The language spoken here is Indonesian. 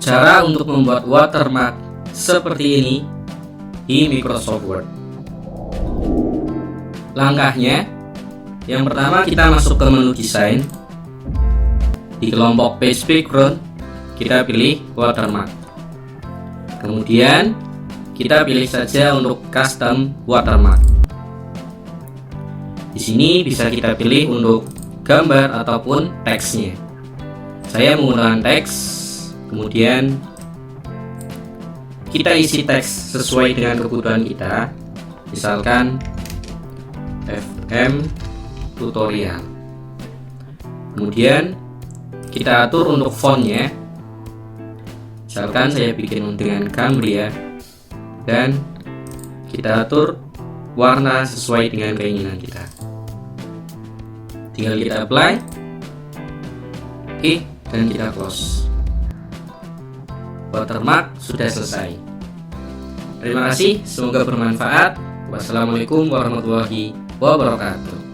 Cara untuk membuat watermark seperti ini di Microsoft Word. Langkahnya, yang pertama kita masuk ke menu desain. Di kelompok page background, kita pilih watermark. Kemudian kita pilih saja untuk custom watermark. Di sini bisa kita pilih untuk gambar ataupun teksnya. Saya menggunakan teks. Kemudian kita isi teks sesuai dengan kebutuhan kita. Misalkan FM tutorial. Kemudian kita atur untuk fontnya. Misalkan saya bikin dengan Cambria. Dan kita atur warna sesuai dengan keinginan kita. Tinggal kita apply. Oke, dan kita close. Watermark sudah selesai. Terima kasih, semoga bermanfaat. Wassalamualaikum warahmatullahi wabarakatuh.